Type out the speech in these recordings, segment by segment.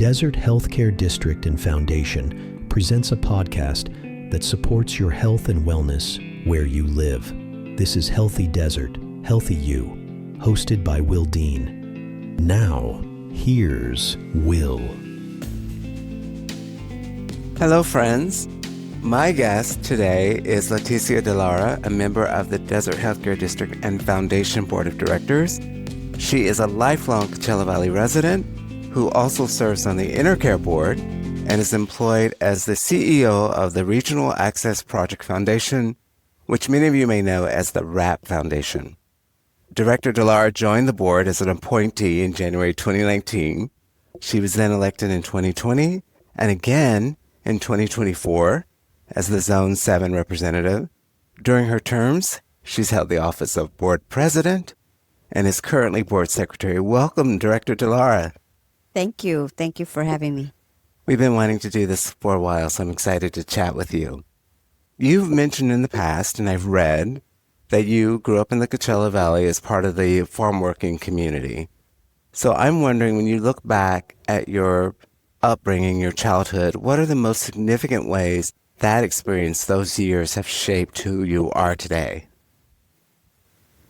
Desert Healthcare District and Foundation presents a podcast that supports your health and wellness where you live. This is Healthy Desert, Healthy You, hosted by Will Dean. Now, here's Will. Hello, friends. My guest today is Leticia De Lara, a member of the Desert Healthcare District and Foundation Board of Directors. She is a lifelong Coachella Valley resident who also serves on the Intercare Board and is employed as the CEO of the Regional Access Project Foundation, which many of you may know as the RAP Foundation. Director De Lara joined the board as an appointee in January 2019. She was then elected in 2020 and again in 2024 as the Zone 7 representative. During her terms, she's held the office of board president and is currently board secretary. Welcome, Director De Lara. Thank you. Thank you for having me. We've been wanting to do this for a while, so I'm excited to chat with you. You've mentioned in the past, and I've read, that you grew up in the Coachella Valley as part of the farmworking community. So I'm wondering, when you look back at your upbringing, your childhood, what are the most significant ways that experience, those years, have shaped who you are today?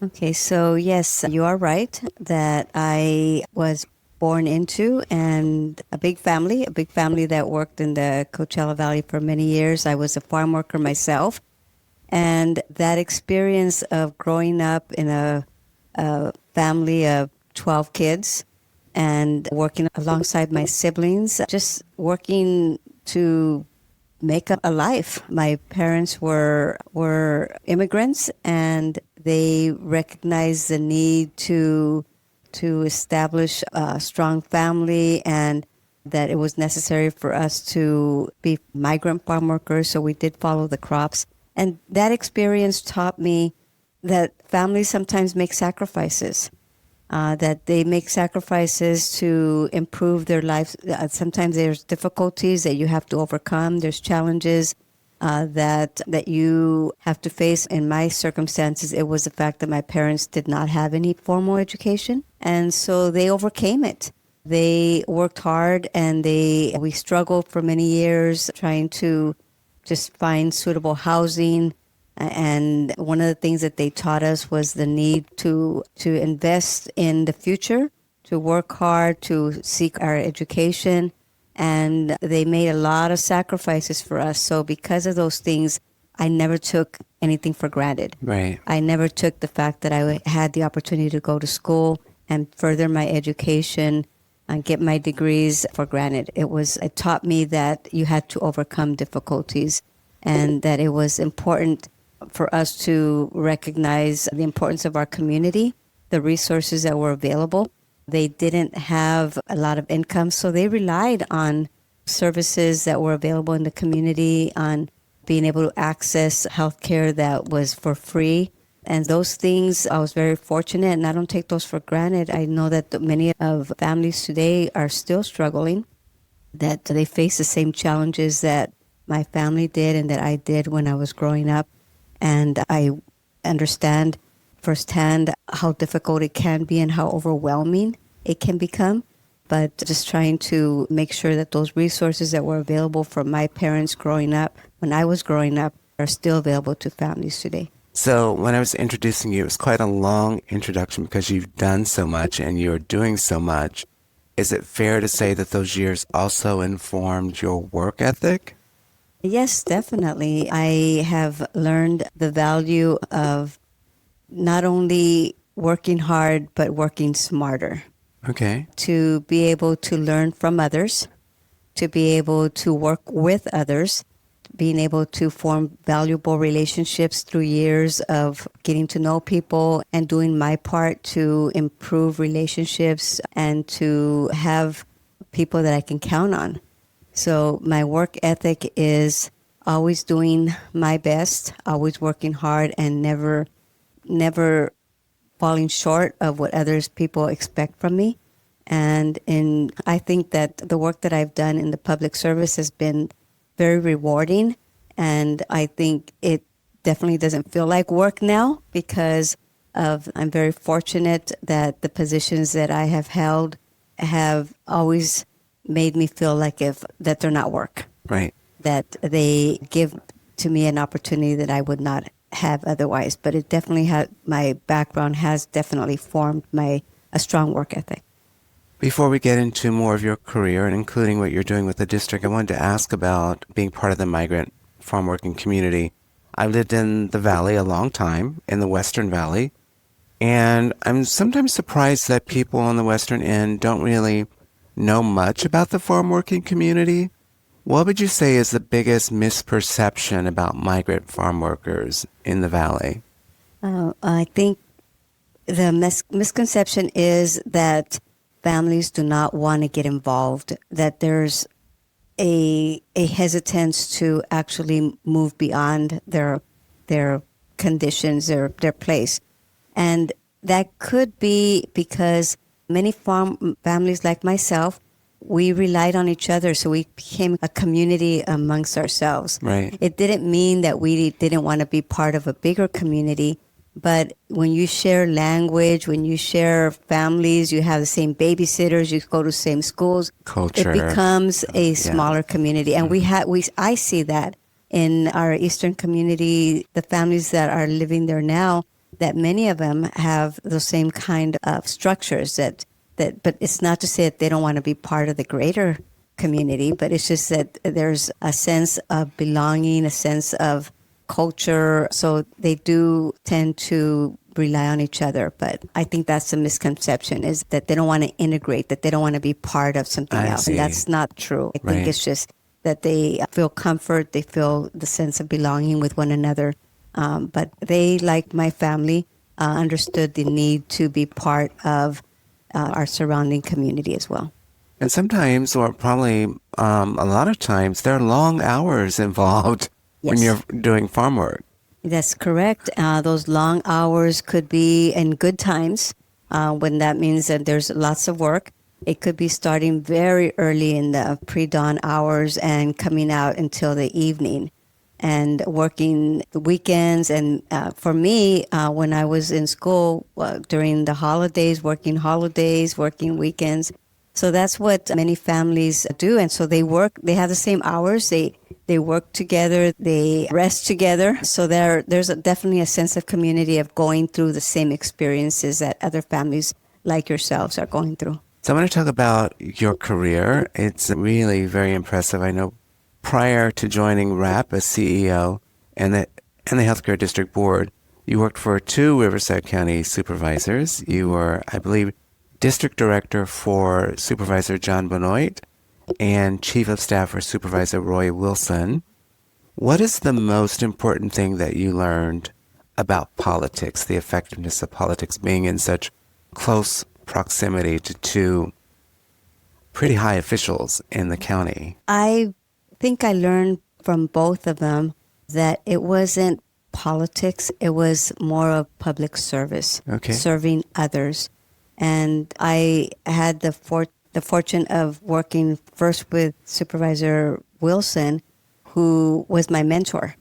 Okay, so yes, you are right that I was born into and a big family that worked in the Coachella Valley for many years. I was a farm worker myself. And that experience of growing up in a family of 12 kids and working alongside my siblings, just working to make up a life. My parents were immigrants, and they recognized the need to establish a strong family, and that it was necessary for us to be migrant farm workers, so we did follow the crops. And that experience taught me that families sometimes make sacrifices, that they make sacrifices to improve their lives. Sometimes there's difficulties that you have to overcome. There's challenges that you have to face. In my circumstances, it was the fact that my parents did not have any formal education, and so they overcame it. They worked hard, and we struggled for many years trying to just find suitable housing. And one of the things that they taught us was the need to invest in the future, to work hard, to seek our education. And they made a lot of sacrifices for us. So because of those things, I never took anything for granted. Right. I never took the fact that I had the opportunity to go to school and further my education and get my degrees for granted. It taught me that you had to overcome difficulties, and that it was important for us to recognize the importance of our community, the resources that were available. They didn't have a lot of income, so they relied on services that were available in the community, on being able to access healthcare that was for free. And those things, I was very fortunate, and I don't take those for granted. I know that many of families today are still struggling, that they face the same challenges that my family did and that I did when I was growing up. And I understand firsthand how difficult it can be and how overwhelming it can become. But just trying to make sure that those resources that were available for my parents growing up, when I was growing up, are still available to families today. So when I was introducing you, it was quite a long introduction because you've done so much and you're doing so much. Is it fair to say that those years also informed your work ethic? Yes, definitely. I have learned the value of not only working hard, but working smarter. Okay. To be able to learn from others, to be able to work with others, being able to form valuable relationships through years of getting to know people and doing my part to improve relationships and to have people that I can count on. So my work ethic is always doing my best, always working hard, and never falling short of what others people expect from me. And I think that the work that I've done in the public service has been very rewarding. And I think it definitely doesn't feel like work now because I'm very fortunate that the positions that I have held have always made me feel like that they're not work, Right. that they give to me an opportunity that I would not have otherwise. But it definitely had, my background has definitely formed a strong work ethic. Before we get into more of your career and including what you're doing with the district, I wanted to ask about being part of the migrant farm working community. I lived in the Valley a long time, in the Western Valley, and I'm sometimes surprised that people on the Western end don't really know much about the farm working community. What would you say is the biggest misperception about migrant farm workers in the Valley? I think the misconception is that families do not want to get involved, that there's a hesitance to actually move beyond their conditions, their place. And that could be because many farm families like myself, we relied on each other, so we became a community amongst ourselves. Right. It didn't mean that we didn't want to be part of a bigger community, but when you share language, when you share families, you have the same babysitters, you go to the same schools, Culture. it becomes a smaller community. And I see that in our Eastern community, the families that are living there now, that many of them have the same kind of structures but it's not to say that they don't want to be part of the greater community, but it's just that there's a sense of belonging, a sense of culture. So they do tend to rely on each other. But I think that's a misconception, is that they don't want to integrate, that they don't want to be part of something else. See. And that's not true. I think Right. it's just that they feel comfort, they feel the sense of belonging with one another. But they, like my family, understood the need to be part of our surrounding community as well. And sometimes, or probably a lot of times, there are long hours involved when Yes. you're doing farm work. That's correct. Those long hours could be in good times, when that means that there's lots of work. It could be starting very early in the pre-dawn hours and coming out until the evening, and working the weekends. And for me, when I was in school, during the holidays, working weekends. So that's what many families do. And so they have the same hours. They work together, they rest together. So there's definitely a sense of community, of going through the same experiences that other families like yourselves are going through. So I want to talk about your career. It's really very impressive. I know prior to joining RAP as CEO and the Healthcare District Board, you worked for 2 Riverside County supervisors. You were, I believe, District Director for Supervisor John Benoit and Chief of Staff for Supervisor Roy Wilson. What is the most important thing that you learned about politics, the effectiveness of politics, being in such close proximity to 2 pretty high officials in the county? I think I learned from both of them that it wasn't politics, it was more of public service, serving others. And I had the fortune of working first with Supervisor Wilson, who was my mentor.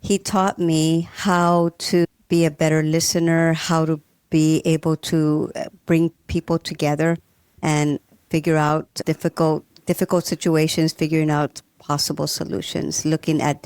He taught me how to be a better listener, how to be able to bring people together and figure out difficult situations, figuring out possible solutions, looking at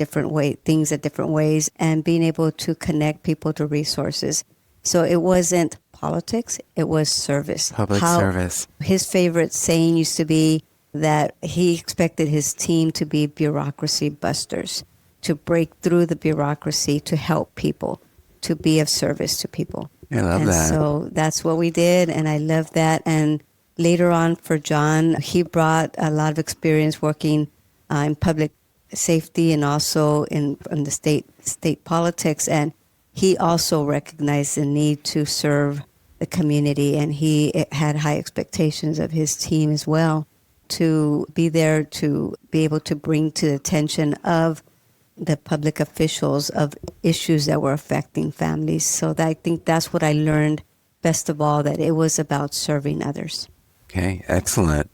things at different ways, and being able to connect people to resources. So it wasn't politics, it was service. Public service. His favorite saying used to be that he expected his team to be bureaucracy busters, to break through the bureaucracy, to help people, to be of service to people. I love that. So that's what we did, and I love that. And later on for John, he brought a lot of experience working in public safety and also in the state politics. And he also recognized the need to serve the community, and he had high expectations of his team as well, to be there to be able to bring to the attention of the public officials of issues that were affecting families. So I think that's what I learned best of all, that it was about serving others. Okay, excellent.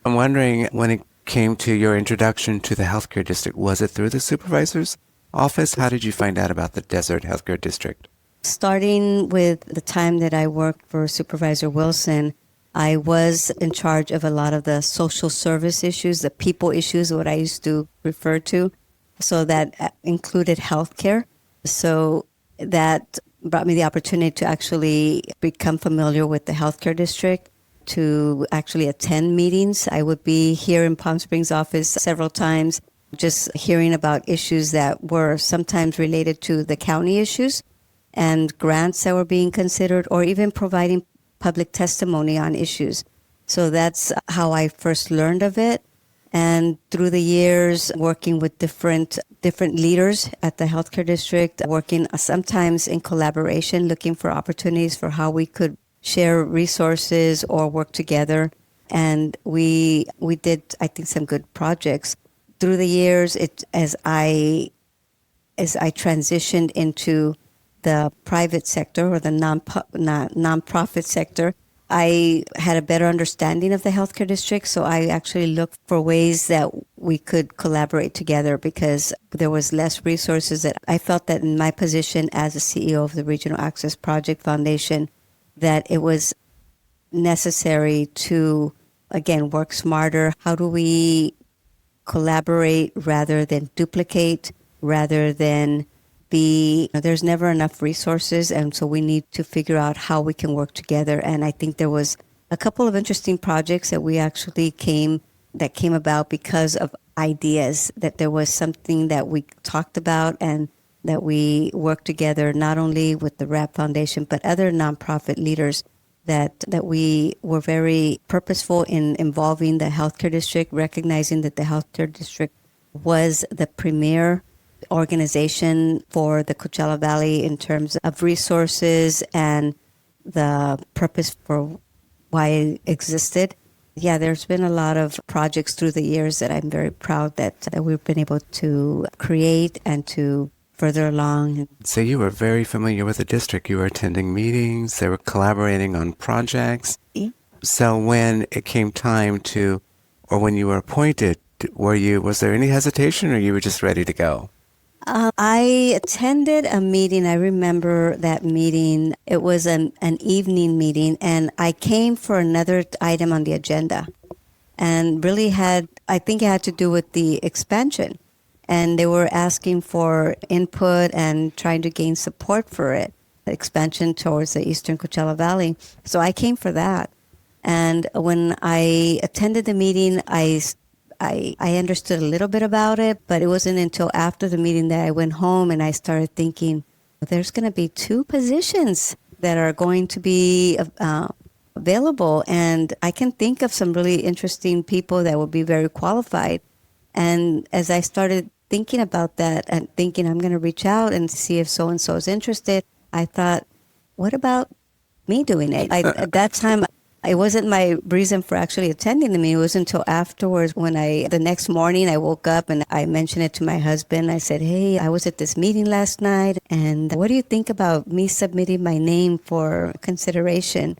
I'm wondering, when it came to your introduction to the healthcare district, was it through the supervisor's office? How did you find out about the Desert Healthcare District? Starting with the time that I worked for Supervisor Wilson, I was in charge of a lot of the social service issues, the people issues, what I used to refer to. So that included healthcare. So that brought me the opportunity to actually become familiar with the healthcare district, to actually attend meetings. I would be here in Palm Springs office several times, just hearing about issues that were sometimes related to the county issues and grants that were being considered, or even providing public testimony on issues. So that's how I first learned of it. And through the years, working with different leaders at the healthcare district, working sometimes in collaboration, looking for opportunities for how we could share resources or work together. And we did, I think, some good projects. Through the years, as I transitioned into the private sector or the nonprofit sector, I had a better understanding of the healthcare district. So I actually looked for ways that we could collaborate together, because there was less resources. That I felt that in my position as a CEO of the Regional Access Project Foundation, that it was necessary to, again, work smarter. How do we collaborate rather than duplicate, rather than there's never enough resources, and so we need to figure out how we can work together. And I think there was a couple of interesting projects that we actually came about because of ideas, that there was something that we talked about and that we worked together, not only with the RAP Foundation, but other nonprofit leaders, that we were very purposeful in involving the healthcare district, recognizing that the healthcare district was the premier organization for the Coachella Valley in terms of resources and the purpose for why it existed. Yeah, there's been a lot of projects through the years that I'm very proud that we've been able to create and to further along. So you were very familiar with the district. You were attending meetings. They were collaborating on projects. Yeah. So when it came time to, or when you were appointed, was there any hesitation, or you were just ready to go? I attended a meeting. I remember that meeting. It was an evening meeting, and I came for another item on the agenda, and really I think it had to do with the expansion. And they were asking for input and trying to gain support for it, the expansion towards the Eastern Coachella Valley. So I came for that. And when I attended the meeting, I understood a little bit about it, but it wasn't until after the meeting that I went home and I started thinking, there's going to be 2 positions that are going to be available. And I can think of some really interesting people that would be very qualified. And as I started thinking about that and thinking I'm going to reach out and see if so-and-so is interested, I thought, what about me doing it? At that time, it wasn't my reason for actually attending the meeting. It wasn't until afterwards when the next morning I woke up and I mentioned it to my husband. I said, hey, I was at this meeting last night, and what do you think about me submitting my name for consideration?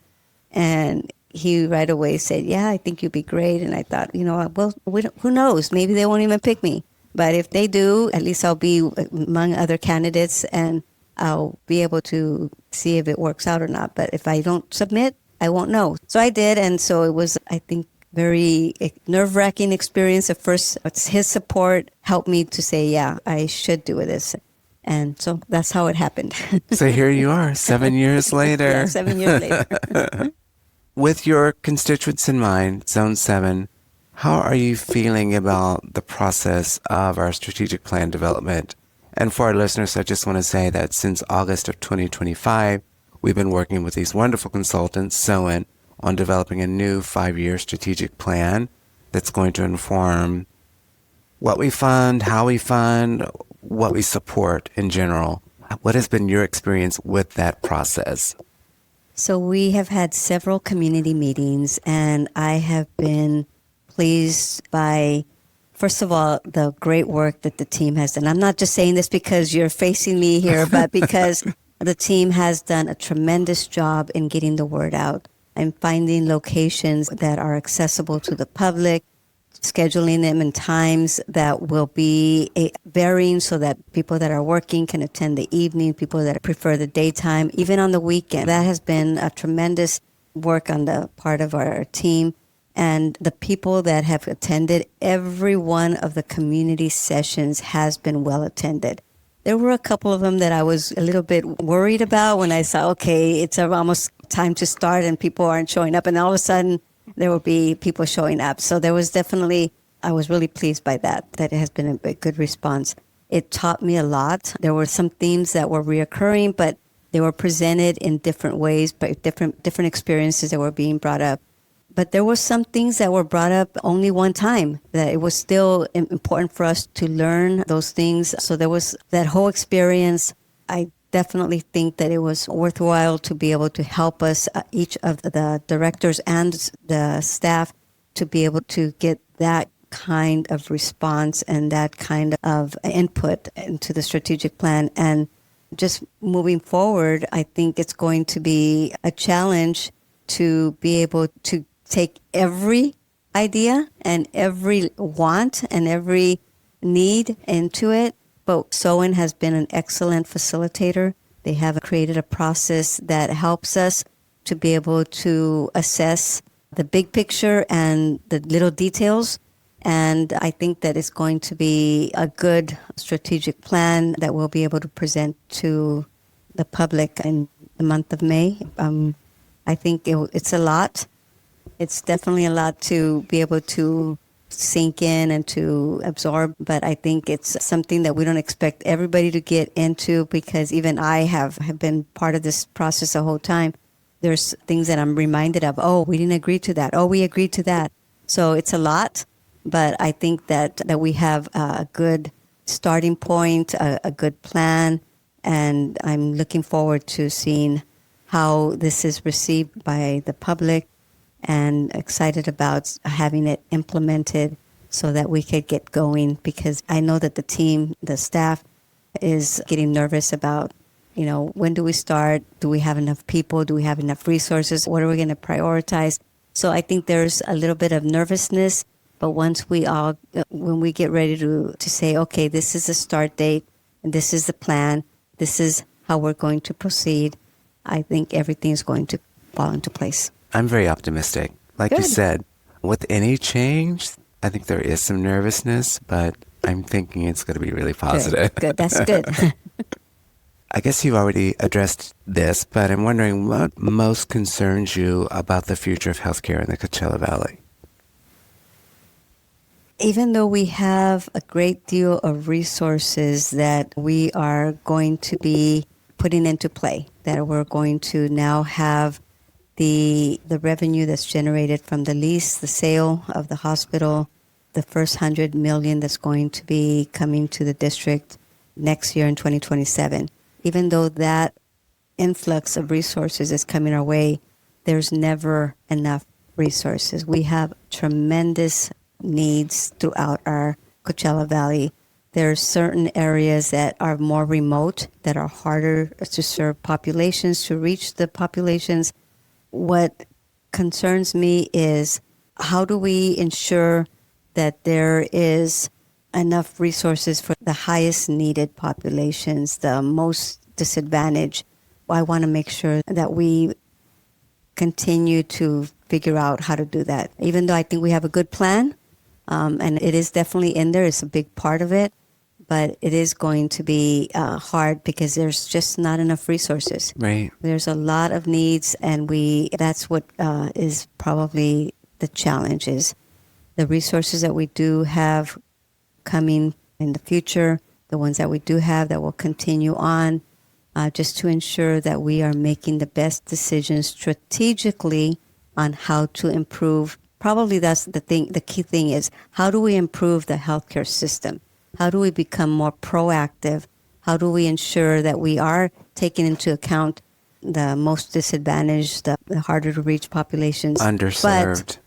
And he right away said, yeah, I think you'd be great. And I thought, well, who knows? Maybe they won't even pick me. But if they do, at least I'll be among other candidates and I'll be able to see if it works out or not. But if I don't submit, I won't know. So I did. And so it was, I think, very nerve-wracking experience. At first, his support helped me to say, yeah, I should do this. And so that's how it happened. So here you are, 7 years later. Yeah, 7 years later. With your constituents in mind, Zone 7, how are you feeling about the process of our strategic plan development? And for our listeners, I just want to say that since August of 2025, we've been working with these wonderful consultants, SOAN, on developing a new 5-year strategic plan that's going to inform what we fund, how we fund, what we support in general. What has been your experience with that process? So we have had several community meetings, and I have been pleased by, first of all, the great work that the team has done. I'm not just saying this because you're facing me here, but because the team has done a tremendous job in getting the word out and finding locations that are accessible to the public, scheduling them in times that will be varying so that people that are working can attend the evening, people that prefer the daytime, even on the weekend. That has been a tremendous work on the part of our team. And the people that have attended, every one of the community sessions has been well attended. There were a couple of them that I was a little bit worried about when I saw, okay, it's almost time to start and people aren't showing up. And all of a sudden, there will be people showing up. So there was definitely, I was really pleased by that it has been a good response. It taught me a lot. There were some themes that were reoccurring, but they were presented in different ways, but different experiences that were being brought up. But there were some things that were brought up only one time, that it was still important for us to learn those things. So there was that whole experience. I definitely think that it was worthwhile to be able to help us, each of the directors and the staff, to be able to get that kind of response and that kind of input into the strategic plan. And just moving forward, I think it's going to be a challenge to be able to take every idea and every want and every need into it. But SOEN has been an excellent facilitator. They have created a process that helps us to be able to assess the big picture and the little details. And I think that it's going to be a good strategic plan that we'll be able to present to the public in the month of May. I think it's a lot. It's definitely a lot to be able to sink in and to absorb, but I think it's something that we don't expect everybody to get into, because even I have been part of this process the whole time. There's things that I'm reminded of. Oh, we didn't agree to that. Oh, we agreed to that. So it's a lot, but I think that we have a good starting point, a good plan, and I'm looking forward to seeing how this is received by the public, and excited about having it implemented so that we could get going, because I know that the team, the staff, is getting nervous about, when do we start? Do we have enough people? Do we have enough resources? What are we going to prioritize? So I think there's a little bit of nervousness, but once when we get ready to say, okay, this is the start date, and this is the plan, this is how we're going to proceed, I think everything is going to fall into place. I'm very optimistic. Like you said, with any change, I think there is some nervousness, but I'm thinking it's going to be really positive. Good. That's good. I guess you've already addressed this, but I'm wondering what most concerns you about the future of healthcare in the Coachella Valley. Even though we have a great deal of resources that we are going to be putting into play, that we're going to now have the revenue that's generated from the lease, the sale of the hospital, the first $100 million that's going to be coming to the district next year in 2027. Even though that influx of resources is coming our way, there's never enough resources. We have tremendous needs throughout our Coachella Valley. There are certain areas that are more remote, that are harder to serve populations, to reach the populations. What concerns me is, how do we ensure that there is enough resources for the highest needed populations, the most disadvantaged? I want to make sure that we continue to figure out how to do that. Even though I think we have a good plan, and it is definitely in there, it's a big part of it, but it is going to be hard because there's just not enough resources. Right. There's a lot of needs, and that's what is probably the challenge, is the resources that we do have coming in the future, the ones that we do have that will continue on, just to ensure that we are making the best decisions strategically on how to improve. Probably that's the key thing is, how do we improve the healthcare system? How do we become more proactive? How do we ensure that we are taking into account the most disadvantaged, the harder to reach populations? Underserved,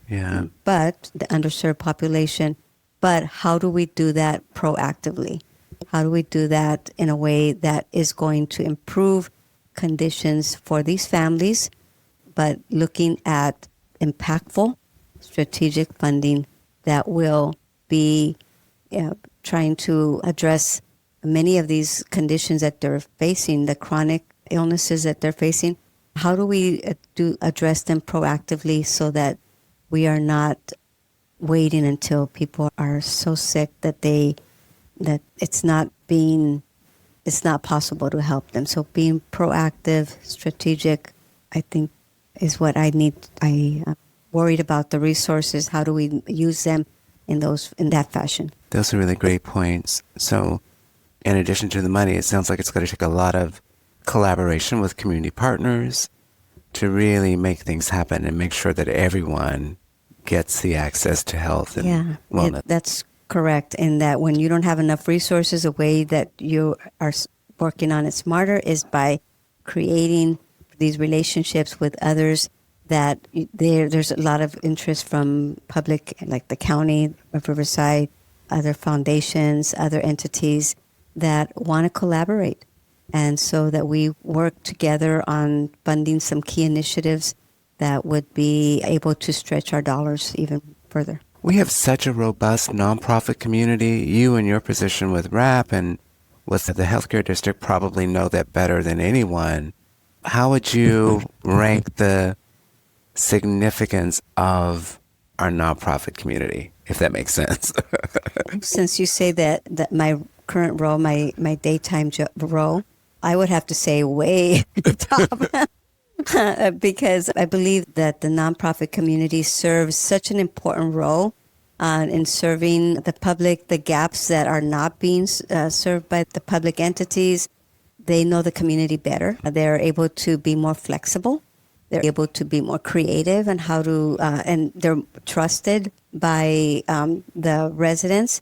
But the underserved population. But how do we do that proactively? How do we do that in a way that is going to improve conditions for these families, but looking at impactful strategic funding that will be trying to address many of these conditions that they're facing, the chronic illnesses that they're facing, how do we address them proactively so that we are not waiting until people are so sick that it's not possible to help them. So being proactive, strategic, I think is what I need. I am worried about the resources. How do we use them in that fashion? Those are really great points. So in addition to the money, it sounds like it's going to take a lot of collaboration with community partners to really make things happen and make sure that everyone gets the access to health and wellness. That's correct. In that when you don't have enough resources, a way that you are working on it smarter is by creating these relationships with others that there's a lot of interest from public, like the county of Riverside, other foundations, other entities that want to collaborate. And so that we work together on funding some key initiatives that would be able to stretch our dollars even further. We have such a robust nonprofit community. You in your position with RAP and with the healthcare district probably know that better than anyone. How would you rank the significance of our nonprofit community, if that makes sense? Since you say that my current role, my daytime role, I would have to say way at the top because I believe that the nonprofit community serves such an important role in serving the public, the gaps that are not being served by the public entities. They know the community better. They're able to be more flexible. They're able to be more creative and and they're trusted by the residents.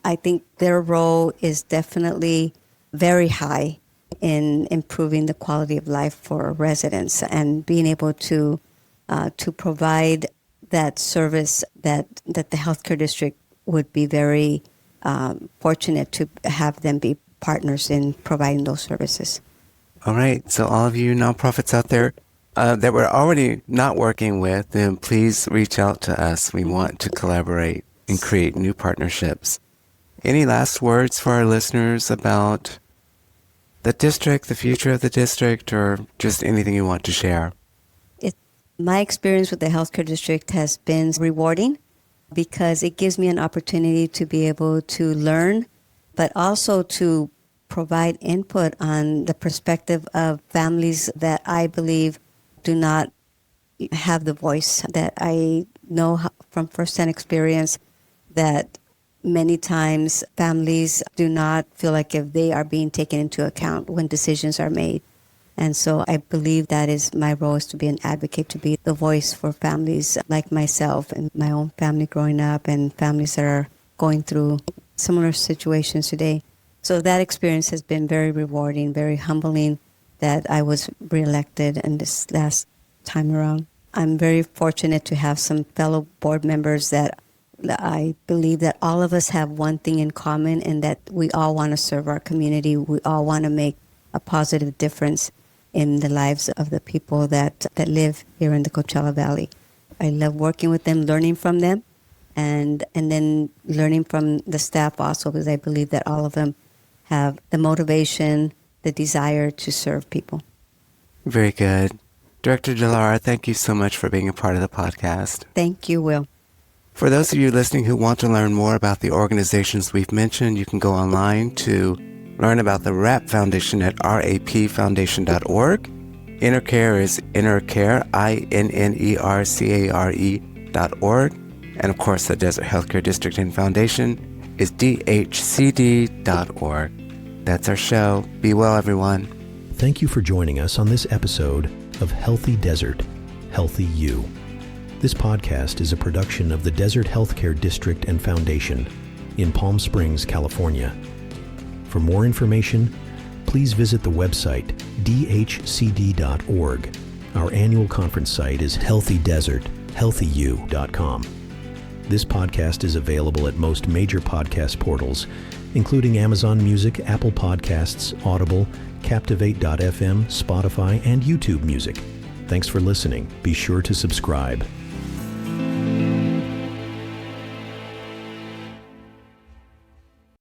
I think their role is definitely very high in improving the quality of life for residents and being able to provide that service that the healthcare district would be very fortunate to have them be partners in providing those services. All right. So all of you nonprofits out there that we're already not working with, then please reach out to us. We want to collaborate and create new partnerships. Any last words for our listeners about the district, the future of the district, or just anything you want to share? My experience with the healthcare district has been rewarding because it gives me an opportunity to be able to learn, but also to provide input on the perspective of families that I believe do not have the voice. That I know from firsthand experience that many times families do not feel like if they are being taken into account when decisions are made. And so I believe that is my role, is to be an advocate, to be the voice for families like myself and my own family growing up and families that are going through similar situations today. So that experience has been very rewarding, very humbling that I was reelected in this last time around. I'm very fortunate to have some fellow board members that I believe that all of us have one thing in common, and that we all want to serve our community. We all want to make a positive difference in the lives of the people that live here in the Coachella Valley. I love working with them, learning from them, and then learning from the staff also, because I believe that all of them have the motivation, the desire to serve people. Very good. Director De Lara, thank you so much for being a part of the podcast. Thank you, Will. For those of you listening who want to learn more about the organizations we've mentioned, you can go online to learn about the RAP Foundation at rapfoundation.org. InnerCare is InnerCare, INNERCARE.org. And of course, the Desert Healthcare District and Foundation is DHCD.org. That's our show. Be well, everyone. Thank you for joining us on this episode of Healthy Desert, Healthy You. This podcast is a production of the Desert Healthcare District and Foundation in Palm Springs, California. For more information, please visit the website dhcd.org. Our annual conference site is healthydesert.healthyu.com. This podcast is available at most major podcast portals, including Amazon Music, Apple Podcasts, Audible, Captivate.fm, Spotify, and YouTube Music. Thanks for listening. Be sure to subscribe.